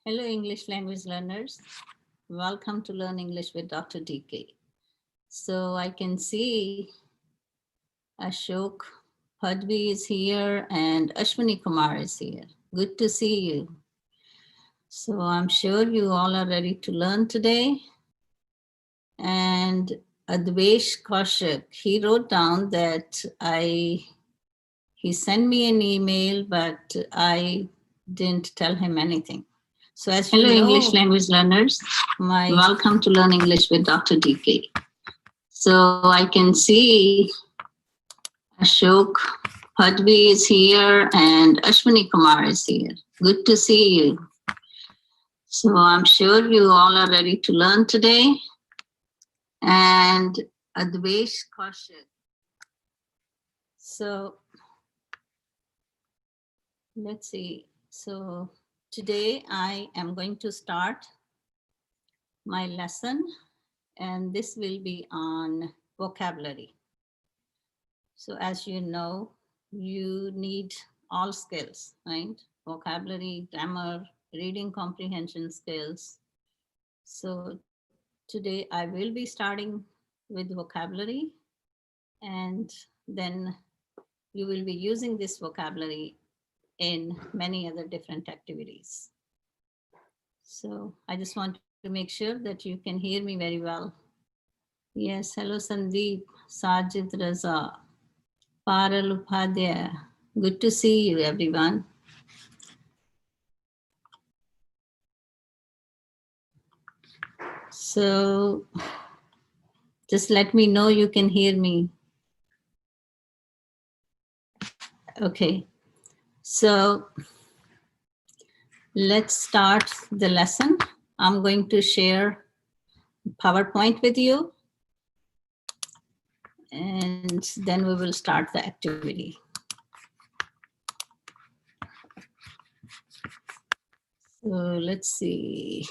Hello, English language learners. Welcome to Learn English with Dr. DK. So I can see Ashok Padvi is here and Ashwini Kumar is here. Good to see you. So I'm sure you all are ready to learn today. And Advesh Kaushik, he wrote down that he sent me an email, but I didn't tell him anything. So as hello, you know, English language learners. Welcome to Learn English with Dr. DK. So I can see Ashok Padvi is here and Ashwini Kumar is here. Good to see you. So I'm sure you all are ready to learn today. And Advesh Kaushik. So let's see. So today I am going to start my lesson, and this will be on vocabulary. So as you know, you need all skills, right? Vocabulary, grammar, reading comprehension skills. So today I will be starting with vocabulary, and then you will be using this vocabulary in many other different activities. So I just want to make sure that you can hear me very well. Yes, hello Sandeep, Sajid Raza, Paral Upadhyaya. Good to see you, everyone. So just let me know you can hear me. Okay, so let's start the lesson. I'm going to share PowerPoint with you, and then we will start the activity. So let's see.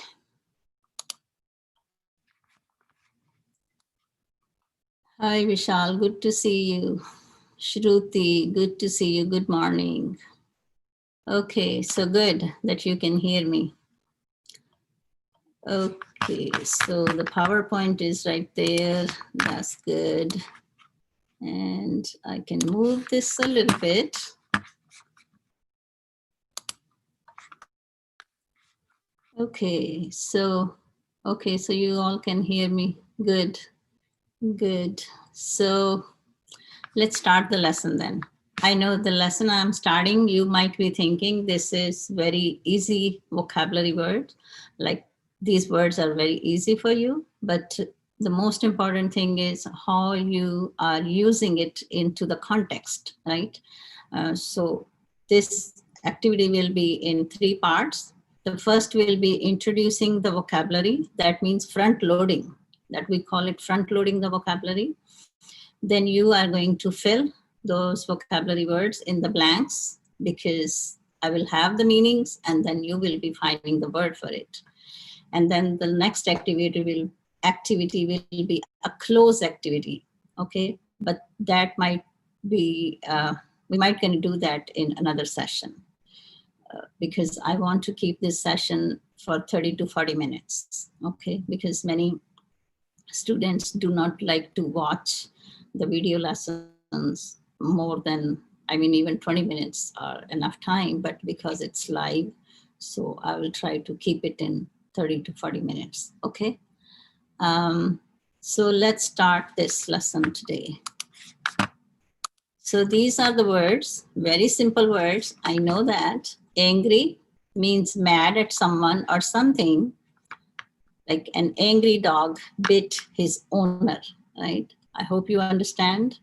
Hi Vishal, good to see you. Shruti, good to see you. Good morning. Okay, so good that you can hear me. Okay, so the PowerPoint is right there. That's good. And I can move this a little bit. Okay, so you all can hear me. Good, good. So let's start the lesson then. I know the lesson I'm starting, you might be thinking this is very easy vocabulary word, like these words are very easy for you, but the most important thing is how you are using it into the context, right? So this activity will be in 3 parts. The first will be introducing the vocabulary. That means front loading, that we call it front loading the vocabulary. Then you are going to fill those vocabulary words in the blanks, because I will have the meanings and then you will be finding the word for it. And then the next activity will be a close activity, okay? But that might be, we might can do that in another session, because I want to keep this session for 30 to 40 minutes, okay? Because many students do not like to watch the video lessons more than, I mean, even 20 minutes are enough time, but because it's live, so I will try to keep it in 30 to 40 minutes, okay? So let's start this lesson today. So these are the words, very simple words. I know that. Angry means mad at someone or something, like an angry dog bit his owner, right? I hope you understand.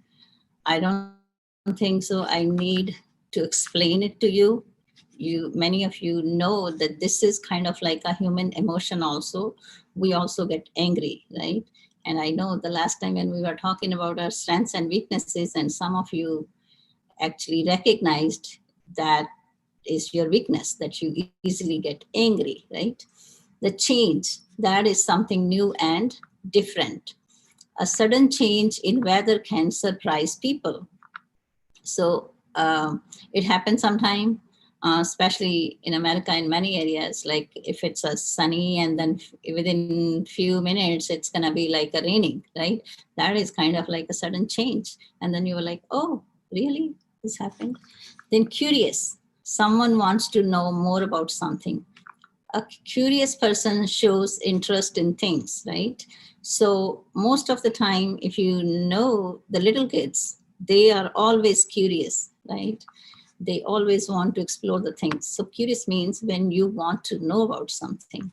I don't think so I need to explain it to you. Many of you know that this is kind of like a human emotion also. We also get angry, right? And I know the last time when we were talking about our strengths and weaknesses, and some of you actually recognized that is your weakness, that you easily get angry, right? The change, that is something new and different. A sudden change in weather can surprise people. So it happens sometime especially in America in many areas. Like if it's a sunny and then within few minutes it's gonna be like a raining, right? That is kind of like a sudden change. And then you were like, oh, really? This happened? Then curious. Someone wants to know more about something. A curious person shows interest in things, right? So most of the time, if you know the little kids, they are always curious, right? They always want to explore the things. So curious means when you want to know about something.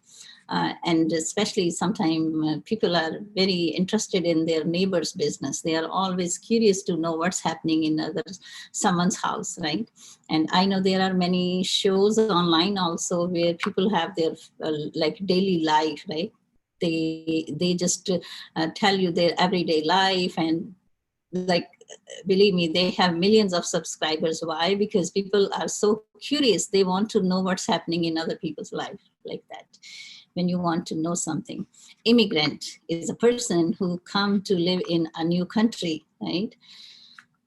And especially sometimes people are very interested in their neighbor's business. They are always curious to know what's happening in someone's house, right? And I know there are many shows online also where people have their like daily life, right? They just tell you their everyday life, and like, believe me, they have millions of subscribers. Why? Because people are so curious. They want to know what's happening in other people's life, like that. When you want to know something. Immigrant is a person who come to live in a new country, right?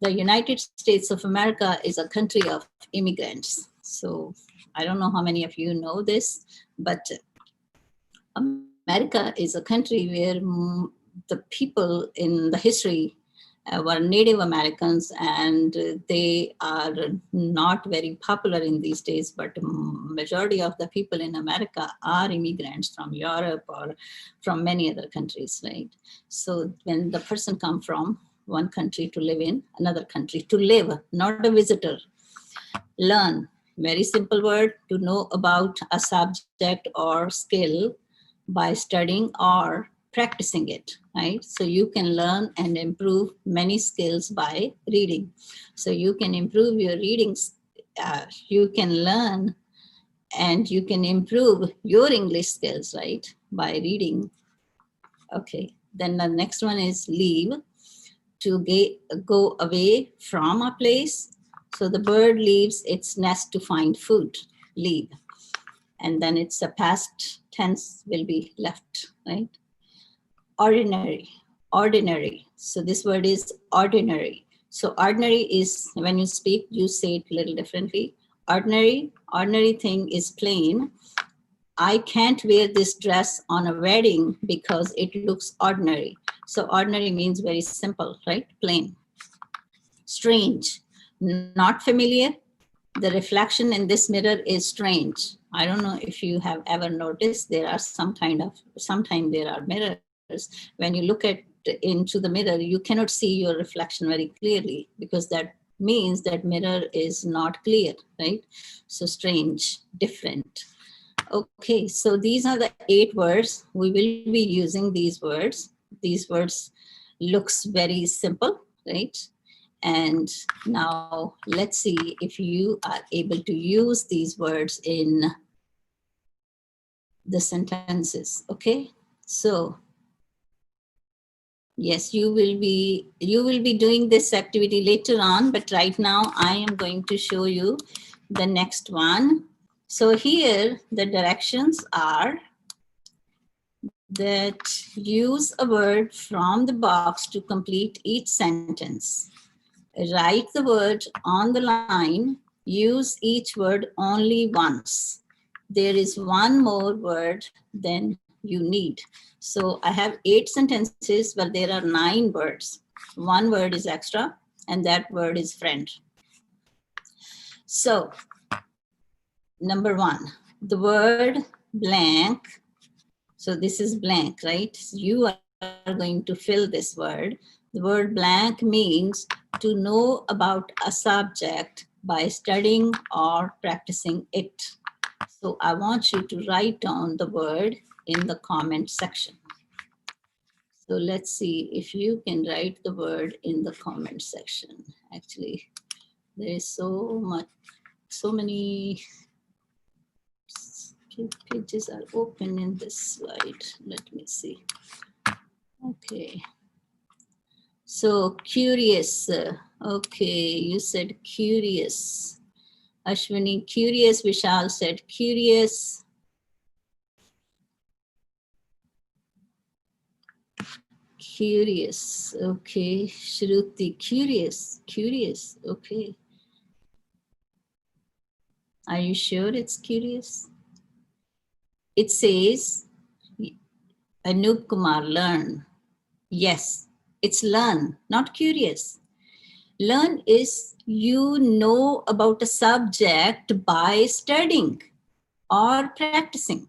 The United States of America is a country of immigrants. So I don't know how many of you know this, but America is a country where the people in the history were Native Americans, and they are not very popular in these days, but majority of the people in America are immigrants from Europe or from many other countries, right? So when the person come from one country to live in another country, to live, not a visitor. Learn, very simple word, to know about a subject or skill by studying or practicing it, right? So you can learn and improve many skills by reading. So you can improve your readings, you can learn and you can improve your English skills, right? By reading. Okay, then the next one is leave, to go away from a place. So the bird leaves its nest to find food, leave. And then it's a past tense will be left, right? Ordinary, ordinary. So this word is ordinary. So ordinary is, when you speak, you say it a little differently. Ordinary thing is plain. I can't wear this dress on a wedding because it looks ordinary. So ordinary means very simple, right? Plain. Strange, not familiar. The reflection in this mirror is strange. I don't know if you have ever noticed, there are sometimes there are mirrors. When you look into the mirror, you cannot see your reflection very clearly, because that means that mirror is not clear, right? So strange, different. Okay, so these are the 8 words. We will be using these words. These words looks very simple, right? And now let's see if you are able to use these words in the sentences, okay? So yes, you will be doing this activity later on, but right now I am going to show you the next one. So here the directions are that use a word from the box to complete each sentence. Write the word on the line. Use each word only once. There is one more word than you need. So I have 8 sentences, but there are 9 words. One word is extra, and that word is friend. So, number 1, the word blank. So this is blank, right? You are going to fill this word. The word blank means to know about a subject by studying or practicing it. So I want you to write down the word in the comment section. So let's see if you can write the word in the comment section. Actually, there is so many pages are open in this slide. Let me see. Okay. So curious. Okay, you said curious. Ashwini, curious. Vishal said curious. Curious. Okay. Shruti, curious. Curious. Okay. Are you sure it's curious? It says, Anup Kumar, learn. Yes, it's learn, not curious. Learn is you know about a subject by studying or practicing.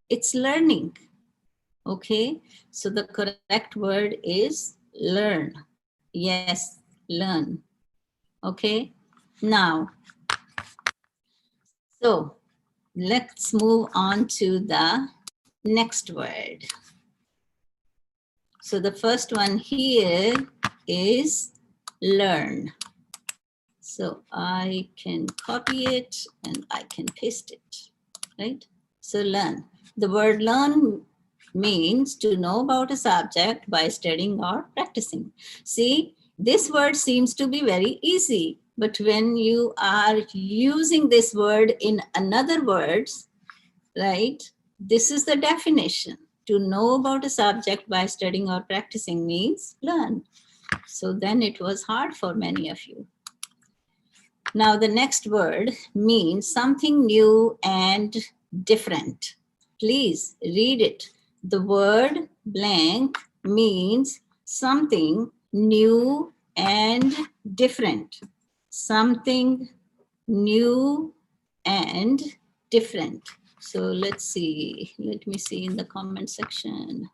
It's learning. Okay, so the correct word is learn. Yes, learn. Okay, now, so let's move on to the next word. So the first one here is learn. So I can copy it and I can paste it, right? So learn. The word learn means to know about a subject by studying or practicing. See, this word seems to be very easy, but when you are using this word in another words, right? This is the definition. To know about a subject by studying or practicing means learn. So then it was hard for many of you. Now the next word means something new and different. Please read it. The word blank means something new and different. Something new and different. So let's see. Let me see in the comment section.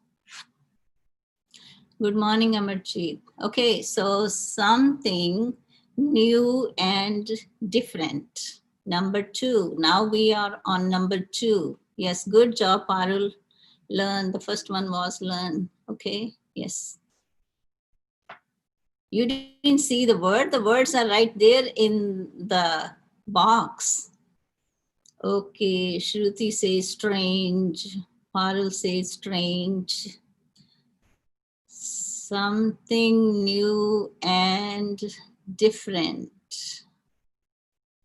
Good morning, Amarjeet. Okay, so something new and different. Number 2. Now we are on number 2. Yes, good job, Parul. Learn. The first one was learn. Okay, yes. You didn't see the word. The words are right there in the box. Okay, Shruti says strange. Parul says strange. Something new and different.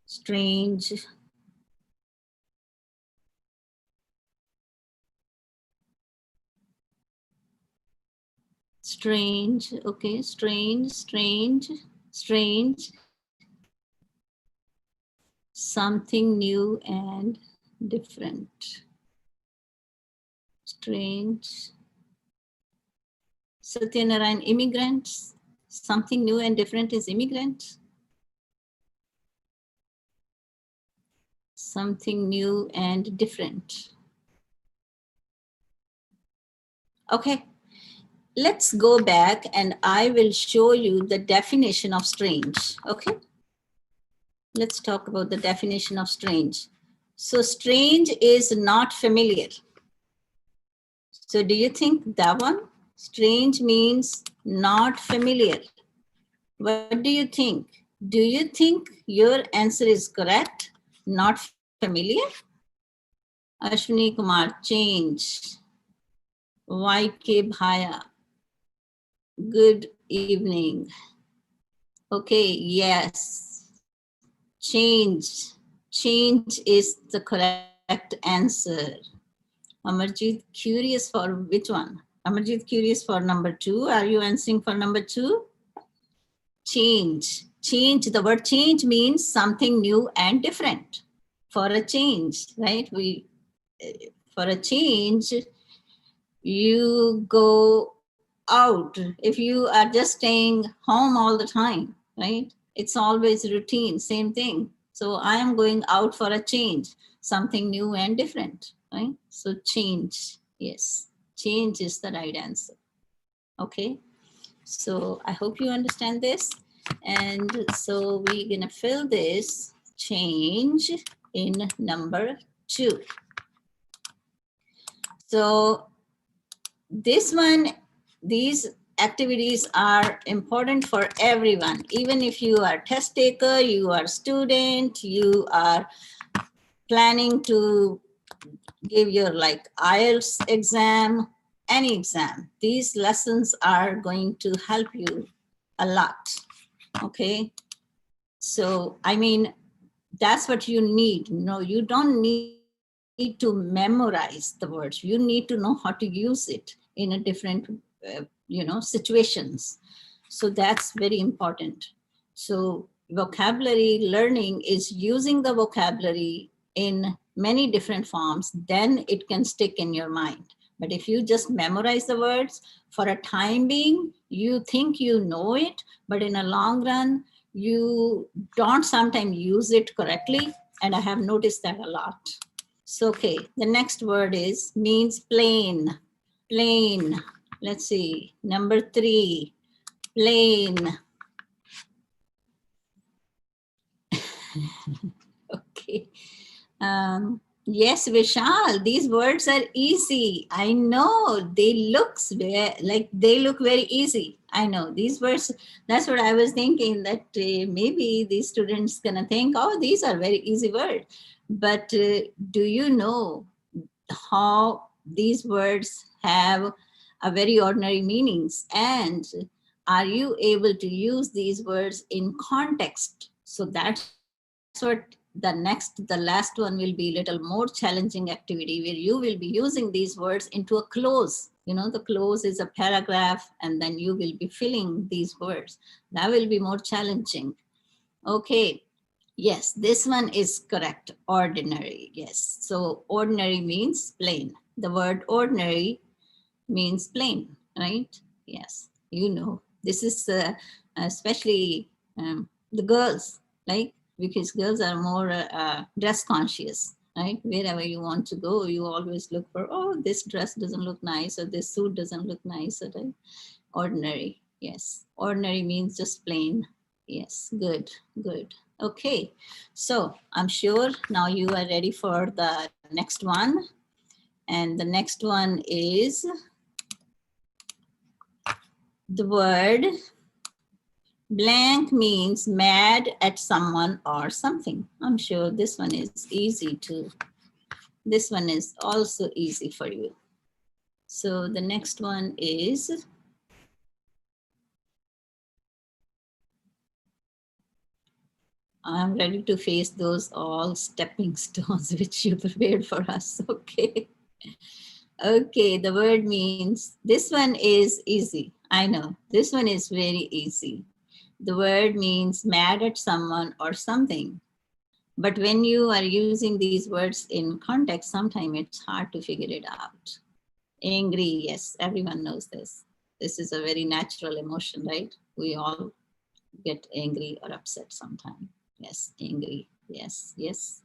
Strange. Strange. Okay, strange, strange, strange. Something new and different. Strange. Satyanarayan, immigrants. Something new and different is immigrants. Something new and different. Okay, let's go back and I will show you the definition of strange. Okay, let's talk about the definition of strange. So strange is not familiar. So do you think that one? Strange means not familiar. What do you think? Do you think your answer is correct? Not familiar? Ashwini Kumar, change. YK Bhaya, good evening. Okay, yes. Change. Change is the correct answer. Amarjeet, curious for which one? Amarjeet, curious for number 2. Are you answering for number 2? Change. Change. The word change means something new and different. For a change, right? For a change, you go out. If you are just staying home all the time, right? It's always routine, same thing. So I am going out for a change, something new and different, right? So change, yes. Change is the right answer. Okay. So I hope you understand this. And so we're gonna fill this change in number 2. So this one, these activities are important for everyone. Even if you are test taker, you are student, you are planning to give your like Ielts exam, any exam, these lessons are going to help you a lot. Okay. So, I mean, that's what you need. No, you don't need to memorize the words. You need to know how to use it in a different, situations. So that's very important. So vocabulary learning is using the vocabulary in many different forms, then it can stick in your mind. But if you just memorize the words for a time being, you think you know it, but in a long run, you don't sometimes use it correctly. And I have noticed that a lot. So, okay, the next word is means plain. Plain. Let's see. Number 3, plain. Okay. Yes, Vishal, these words are easy. I know they look very easy. I know these words. That's what I was thinking, that maybe these students gonna think, oh, these are very easy words. But do you know how these words have a very ordinary meanings, and are you able to use these words in context? So that's what the last one will be little more challenging activity, where you will be using these words into a clause. You know, the clause is a paragraph, and then you will be filling these words. That will be more challenging. Okay. Yes, this one is correct. Ordinary. Yes. So ordinary means plain. The word ordinary means plain, right? Yes. You know, this is especially the girls, like, because girls are more dress conscious, right? Wherever you want to go, you always look for, oh, this dress doesn't look nice, or this suit doesn't look nice, right? Ordinary. Yes. Ordinary means just plain. Yes. Good. Good. Okay. So I'm sure now you are ready for the next one. And the next one is the word blank means mad at someone or something. I'm sure this one is easy too. This one is also easy for you. So the next one is I'm ready to face those all stepping stones which you prepared for us. Okay. Okay, the word means, this one is easy. I know, this one is very easy. The word means mad at someone or something. But when you are using these words in context, sometimes it's hard to figure it out. Angry, yes, everyone knows this. This is a very natural emotion, right? We all get angry or upset sometimes. Yes, angry. Yes, yes.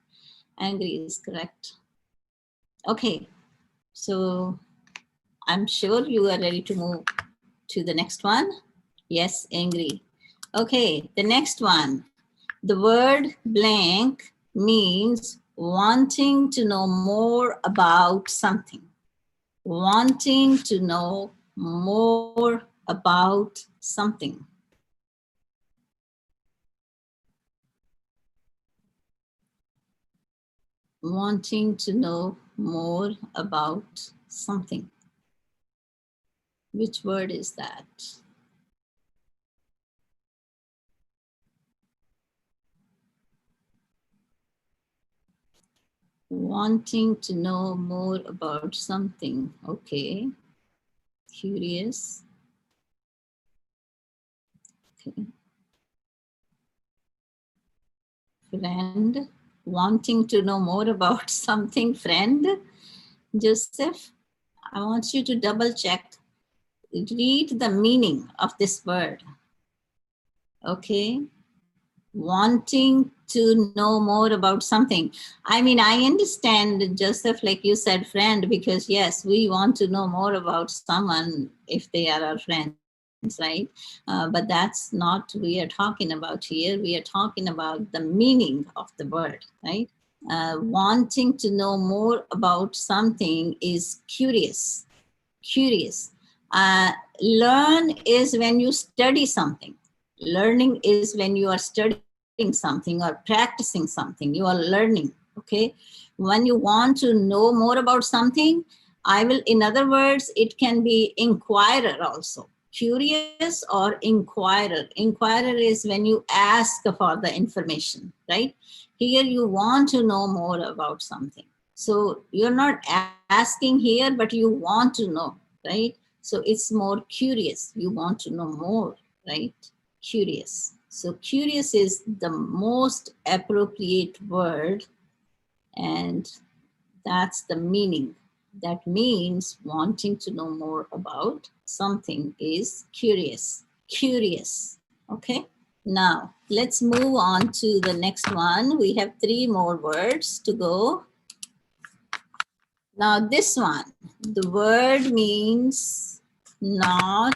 Angry is correct. Okay, so I'm sure you are ready to move to the next one. Yes, angry. Okay, the next one. The word blank means wanting to know more about something. Wanting to know more about something. Wanting to know more about something. Which word is that? Wanting to know more about something. Okay. Curious. Okay. Friend. Wanting to know more about something. Friend. Joseph, I want you to double check. Read the meaning of this word. Okay. Wanting to know more about something. I mean, I understand, Joseph, like you said, friend, because yes, we want to know more about someone if they are our friends, right? But that's not what we are talking about here. We are talking about the meaning of the word, right? Wanting to know more about something is curious. Curious. Learn is when you study something. Learning is when you are studying something or practicing something. You are learning. Okay. When you want to know more about something, in other words, it can be inquirer also. Curious or inquirer. Inquirer is when you ask for the information, right? Here you want to know more about something. So you're not asking here, but you want to know, right? So it's more curious. You want to know more, right? Curious. So curious is the most appropriate word, and that's the meaning. That means wanting to know more about something is curious. Curious. Okay. Now let's move on to the next one. We have 3 more words to go. Now this one, the word means not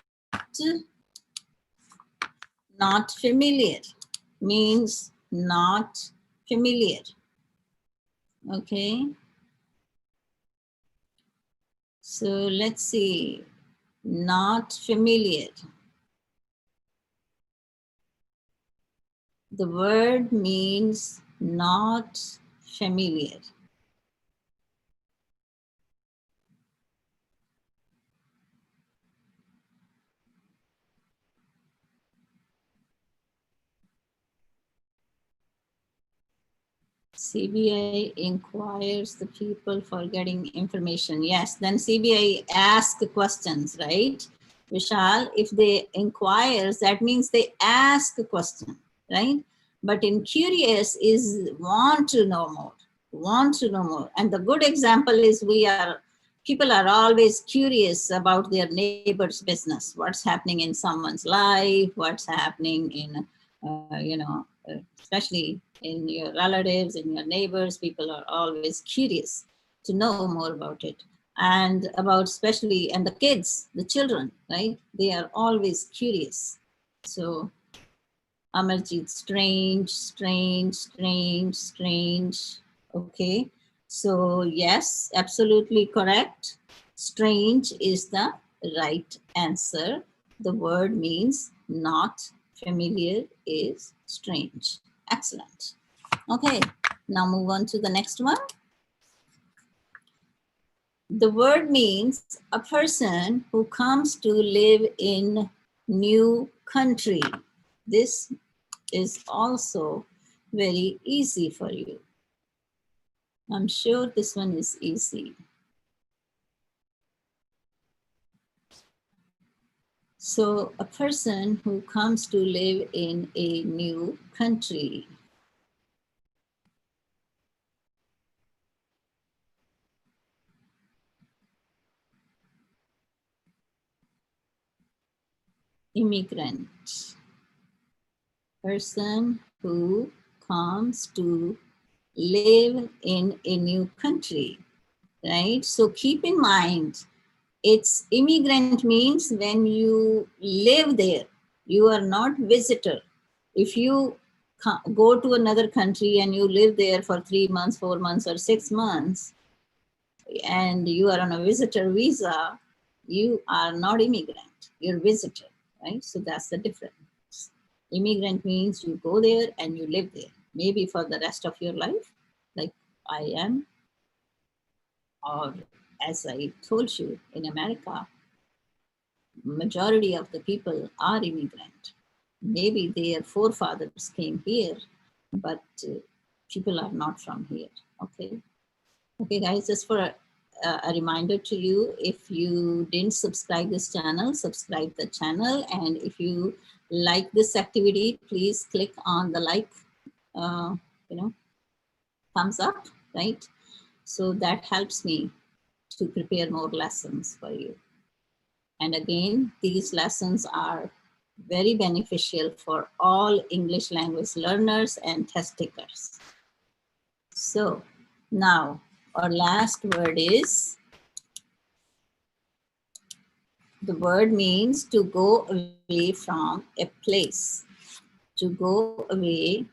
familiar, means not familiar. Okay. So let's see, not familiar. The word means not familiar. CBI inquires the people for getting information. Yes, then CBI asks questions, right? Vishal, if they inquires, that means they ask a question, right? But in curious is want to know more, want to know more. And the good example is people are always curious about their neighbor's business, what's happening in someone's life, what's happening in, especially in your relatives, in your neighbors, people are always curious to know more about it. And about especially, and the kids, the children, right? They are always curious. So Amarjit, strange, strange, strange, strange. Okay. So yes, absolutely correct. Strange is the right answer. The word means not familiar is strange. Excellent. Okay, now move on to the next one. The word means a person who comes to live in new country. This is also very easy for you. I'm sure this one is easy. So a person who comes to live in a new country. Immigrant. Person who comes to live in a new country, right? So keep in mind, it's immigrant means when you live there, you are not visitor. If you go to another country and you live there for 3 months, 4 months, or 6 months, and you are on a visitor visa, you are not immigrant, you're visitor, right? So that's the difference. Immigrant means you go there and you live there, maybe for the rest of your life, like I am, or as I told you, in America, majority of the people are immigrant. Maybe their forefathers came here, but people are not from here, okay? Okay, guys, just for a reminder to you, if you didn't subscribe this channel, subscribe the channel. And if you like this activity, please click on the like, thumbs up, right? So that helps me to prepare more lessons for you. And again, these lessons are very beneficial for all English language learners and test takers. So now our last word is, the word means to go away from a place. To go away.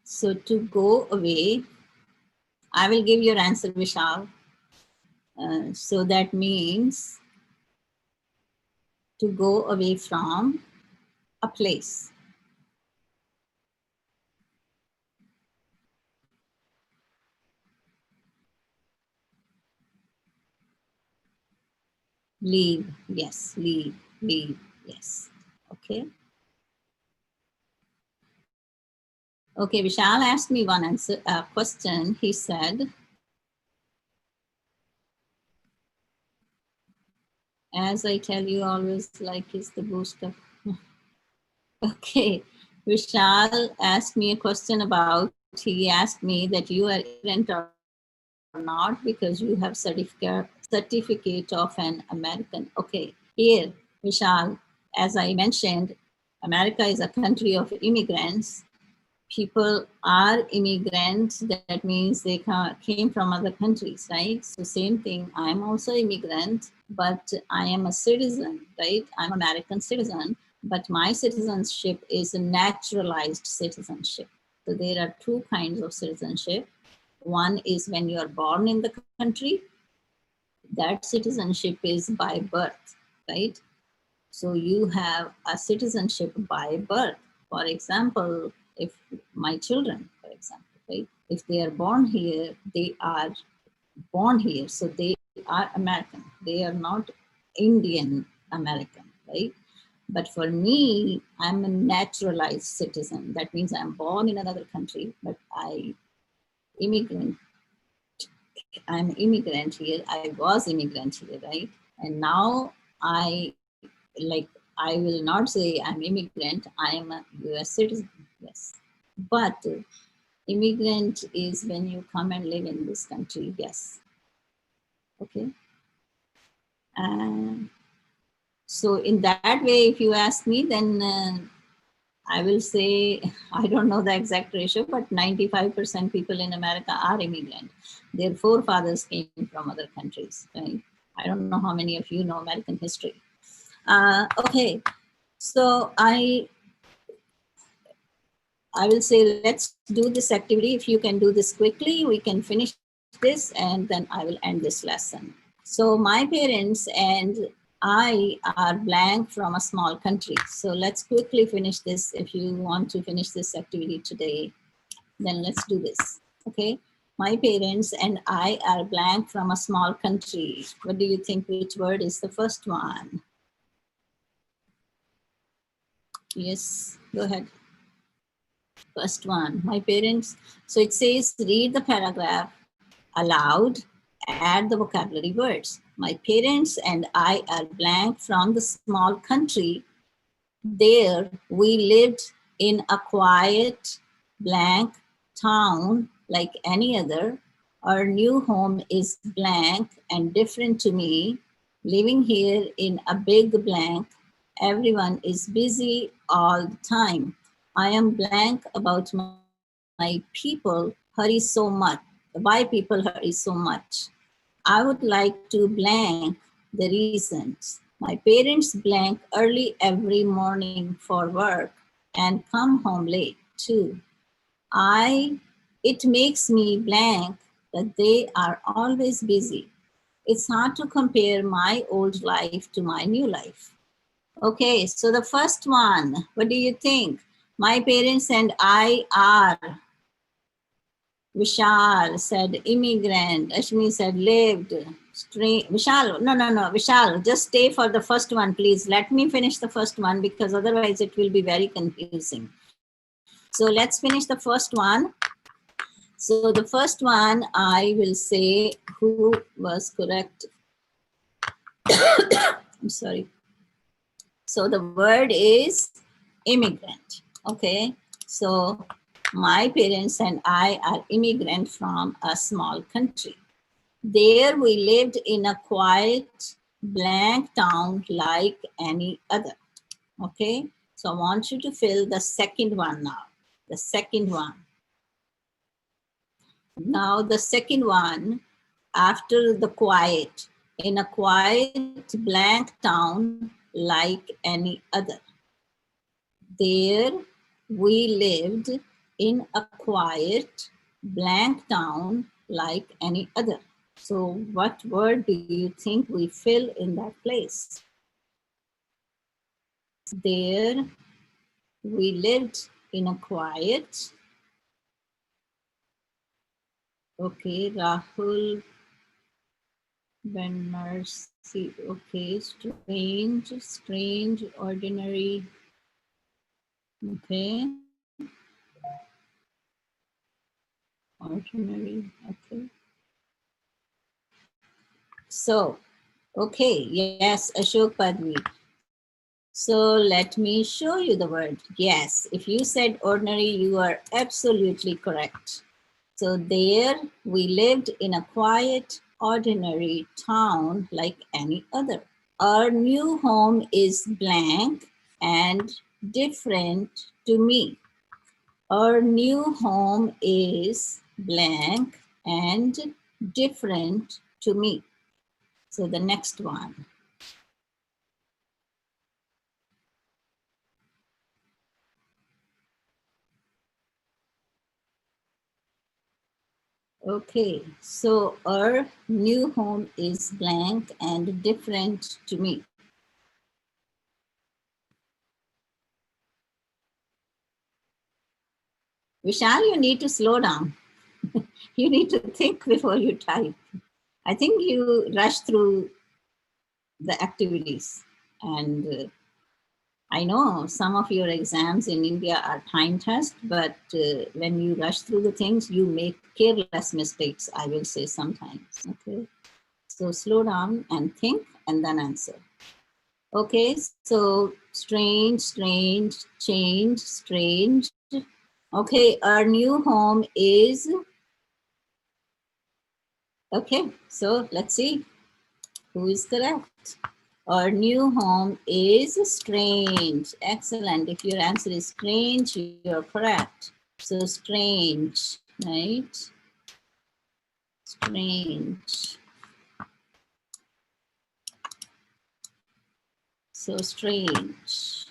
So to go away, I will give your answer, Vishal. So that means to go away from a place. Leave, yes, leave, yes. Okay. Okay, Vishal asked me one question. He said, As I tell you, always like is the booster. Okay, Vishal asked me a question about, he asked me that you are immigrant or not because you have certificate of an American. Okay, here, Vishal, as I mentioned, America is a country of immigrants. People are immigrants, that means they came from other countries, right? So same thing, I'm also immigrant, but I am a citizen, right? I'm American citizen, but my citizenship is a naturalized citizenship. So there are two kinds of citizenship. One is when you are born in the country, that citizenship is by birth, right? So you have a citizenship by birth. For example, if my children, for example, right, if they are born here, they are born here. So they are American. They are not Indian American, right? But for me, I'm a naturalized citizen. That means I'm born in another country, but immigrant. I'm immigrant here. I was immigrant here, right? And now I like I will not say I'm immigrant. I am a US citizen. Yes. But immigrant is when you come and live in this country. Yes. Okay. And so in that way, if you ask me, then I will say, I don't know the exact ratio, but 95% people in America are immigrant. Their forefathers came from other countries, right? I don't know how many of you know American history. Okay, so I will say, let's do this activity. If you can do this quickly, we can finish this and then I will end this lesson. So my parents and I are blank from a small country. So let's quickly finish this. If you want to finish this activity today, then let's do this. Okay. My parents and I are blank from a small country. What do you think? Which word is the first one? Yes, go ahead. First one, my parents. So it says, read the paragraph aloud, add the vocabulary words. My parents and I are blank from the small country. There we lived in a quiet, blank town like any other. Our new home is blank and different to me. Living here in a big blank, everyone is busy all the time. I am blank about my people hurry so much. Why people hurry so much? I would like to blank the reasons. My parents blank early every morning for work and come home late too. I it makes me blank that they are always busy. It's hard to compare my old life to my new life. Okay, so the first one, what do you think? My parents and I are. Vishal said immigrant. Ashmi said lived. Vishal, no. Vishal, just stay for the first one, please. Let me finish the first one because otherwise it will be very confusing. So let's finish the first one. So the first one, I will say who was correct. I'm sorry. So the word is immigrant. Okay. So my parents and I are immigrant from a small country. There we lived in a quiet, blank town like any other. Okay, so I want you to fill the second one now. The second one. Now the second one, after the quiet, in a quiet, blank town like any other. There we lived in a quiet, blank town like any other. So what word do you think we fill in that place? There we lived in a quiet. Okay, Rahul Ben Mercy. Okay, strange, ordinary. Okay. Ordinary. Okay. So Okay, yes, Ashok Padvi. So let me show you the word. Yes, if you said ordinary, you are absolutely correct. So there we lived in a quiet, ordinary town like any other. Our new home is blank and different to me. Our new home is blank and different to me. So the next one. Okay, so our new home is blank and different to me. Vishal, you need to slow down. You need to think before you type. I think you rush through the activities. And I know some of your exams in India are time test, but when you rush through the things, you make careless mistakes, I will say sometimes. Okay, so slow down and think and then answer. Okay, so strange, strange, change, strange. Okay, our new home is, okay, so let's see who is correct. Our new home is strange. Excellent. If your answer is strange, you're correct. So strange, right? Strange. So strange.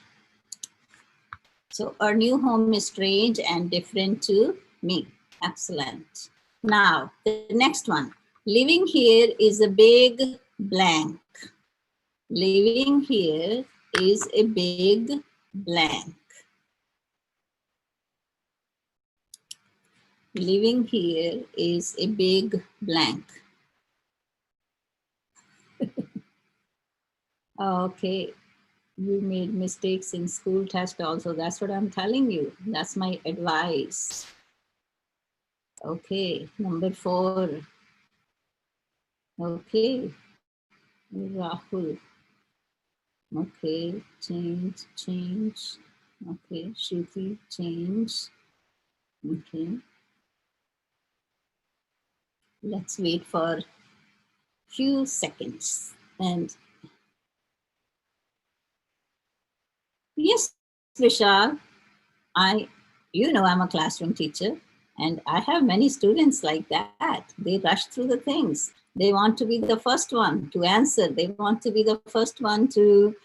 So our new home is strange and different to me. Excellent. Now, the next one. Living here is a big blank. Living here is a big blank. Living here is a big blank. Okay, you made mistakes in school test also. That's what I'm telling you. That's my advice. Okay, number 4. Okay, Rahul. Okay, change, change. Okay, Shruti, change. Okay, let's wait for few seconds. And yes, Vishal, you know, I'm a classroom teacher and I have many students like that. They rush through the things. They want to be the first one to answer. They want to be the first one to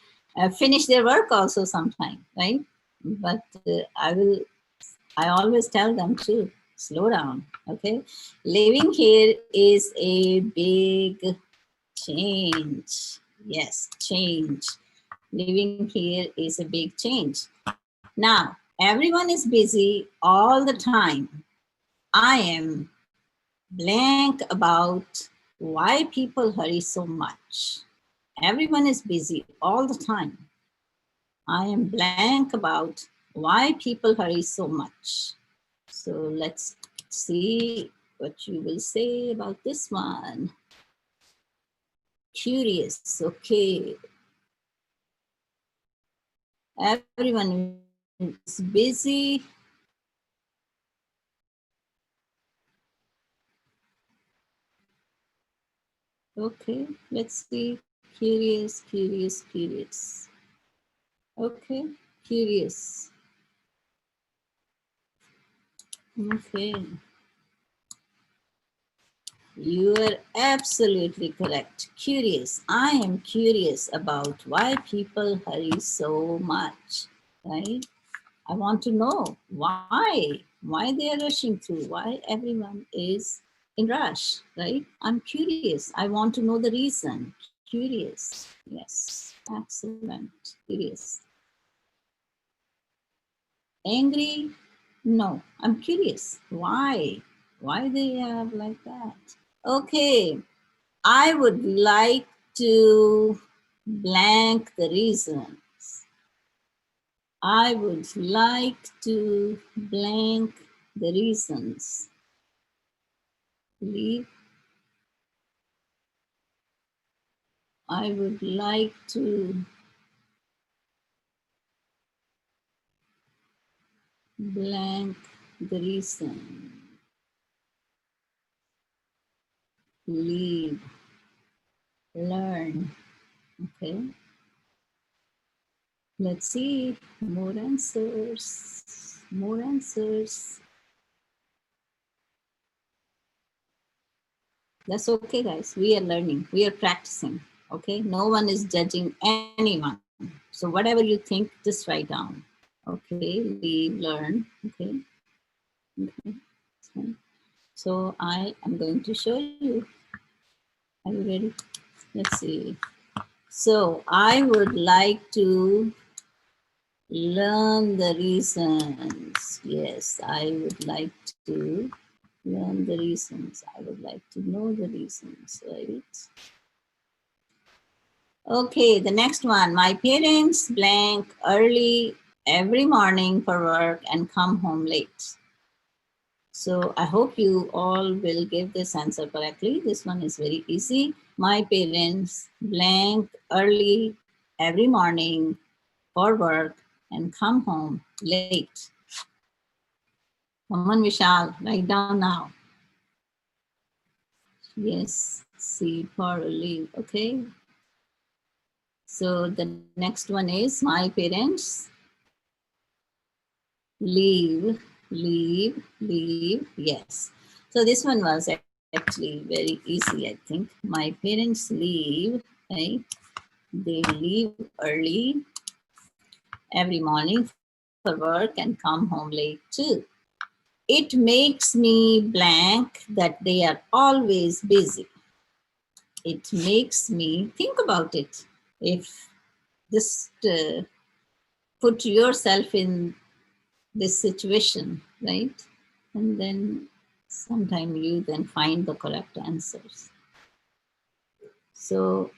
finish their work also sometime, right? But I always tell them to slow down, okay? Living here is a big change. Yes, change. Living here is a big change. Now, everyone is busy all the time. I am blank about why people hurry so much. Everyone is busy all the time. I am blank about why people hurry so much. So let's see what you will say about this one. Curious, okay. Everyone is busy. Okay, let's see. Curious, curious, curious. Okay, curious. Okay. You are absolutely correct. Curious. I am curious about why people hurry so much, right? I want to know why they are rushing through, why everyone is in rush, right? I'm curious. I want to know the reason. Curious. Yes, excellent. Curious. Angry? No, I'm curious. Why? Why they are like that? Okay, I would like to blank the reasons. I would like to blank the reasons. Leave. I would like to blank the reason. Leave, learn. Okay. Let's see. More answers. More answers. That's okay, guys. We are learning. We are practicing. Okay. No one is judging anyone. So whatever you think, just write down. Okay. Leave, learn. Okay. Okay. So I am going to show you. Are you ready? Let's see. So I would like to learn the reasons. Yes, I would like to learn the reasons. I would like to know the reasons, right? Okay, the next one. My parents blank early every morning for work and come home late. So I hope you all will give this answer correctly. This one is very easy. My parents blank early every morning for work and come home late. Come on, Vishal, write down now. Yes, C for leave, okay. So the next one is my parents leave, yes. So this one was actually very easy, I think. My parents leave, right? They leave early every morning for work and come home late too. It makes me blank that they are always busy. It makes me think about it. If just put yourself in this situation, right? And then sometime you then find the correct answers. So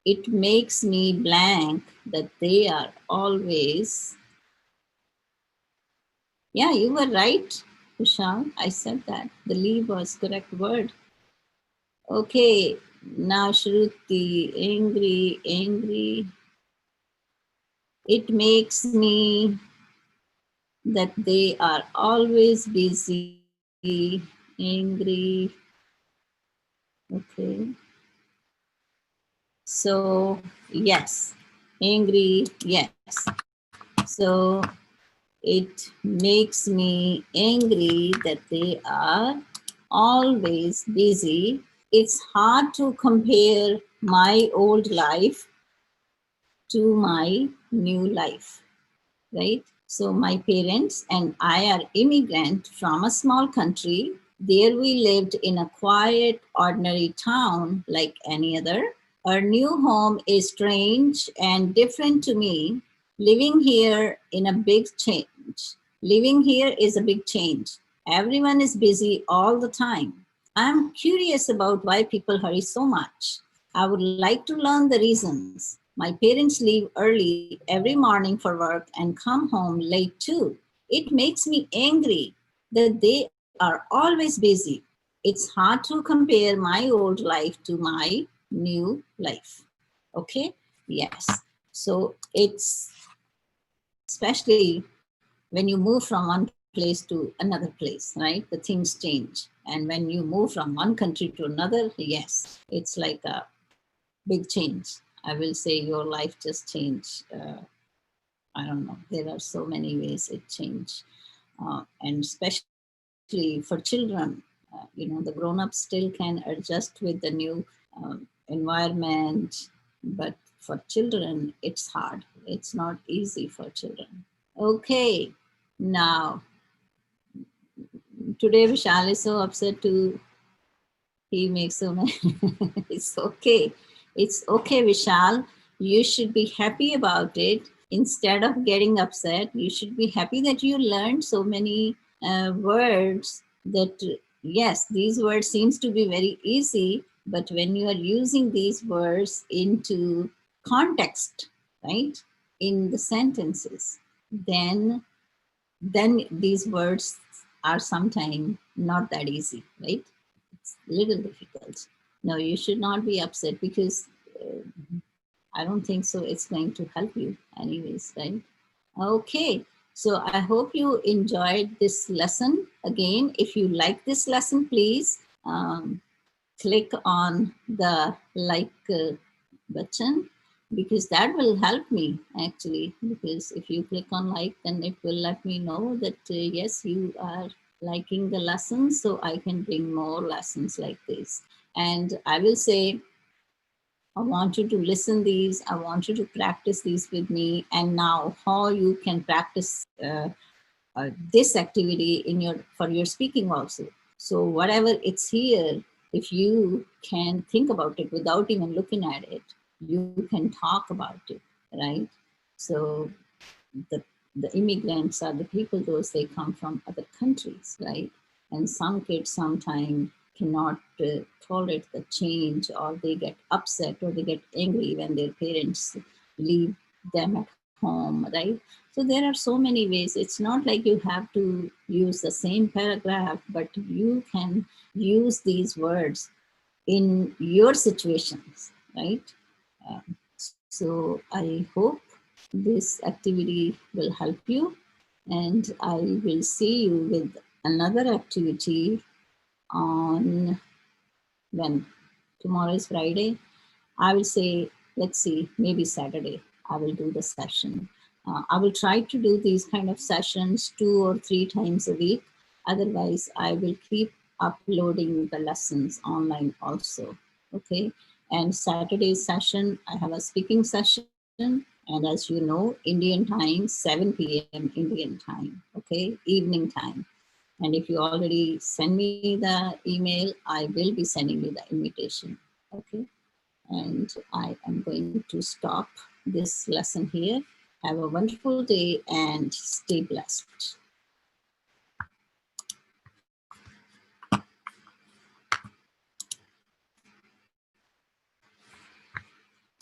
it makes me blank that they are always, yeah, you were right, Vishal. I said that. The leave was correct word. Okay, now Shruti, angry. It makes me that they are always busy, angry. Okay. So, yes, angry, yes. So, it makes me angry that they are always busy. It's hard to compare my old life to my new life, right? So my parents and I are immigrant from a small country. There we lived in a quiet, ordinary town like any other. Our new home is strange and different to me. Living here in a big change. Living here is a big change. Everyone is busy all the time. I'm curious about why people hurry so much. I would like to learn the reasons. My parents leave early every morning for work and come home late too. It makes me angry that they are always busy. It's hard to compare my old life to my new life. Okay? Yes. So it's especially when you move from one place to another place, right? The things change. And when you move from one country to another, yes, it's like a big change. I will say your life just changed. I don't know. There are so many ways it changed. And especially for children, the grown-ups still can adjust with the new environment, but for children, it's hard. It's not easy for children. Okay, now today Vishal is so upset to he makes so many. It's okay. It's okay, Vishal. You should be happy about it. Instead of getting upset, you should be happy that you learned so many words that, yes, these words seems to be very easy, but when you are using these words into context, right, in the sentences, then these words are sometimes not that easy, right? It's a little difficult. No, you should not be upset because I don't think so it's going to help you anyways, right? Okay, so I hope you enjoyed this lesson. Again, if you like this lesson, please click on the like button, because that will help me actually, because if you click on like, then it will let me know that yes, you are liking the lessons, so I can bring more lessons like this. And I will say, I want you to listen these, I want you to practice these with me. And now how you can practice this activity in your for your speaking also. So whatever it's here, if you can think about it without even looking at it, you can talk about it, right? So the the immigrants are the people, those they come from other countries, right? And some kids sometimes cannot tolerate the change, or they get upset, or they get angry when their parents leave them at home, right? So there are so many ways. It's not like you have to use the same paragraph, but you can use these words in your situations, right? So I hope this activity will help you, and I will see you with another activity on when tomorrow is Friday. I will say, let's see, maybe Saturday, I will do the session. I will try to do these kind of sessions 2 or 3 times a week. Otherwise, I will keep uploading the lessons online also. Okay. And Saturday's session, I have a speaking session. And as you know, Indian time, 7 p.m. Indian time. Okay. Evening time. And if you already send me the email, I will be sending you the invitation. Okay. And I am going to stop this lesson here. Have a wonderful day and stay blessed.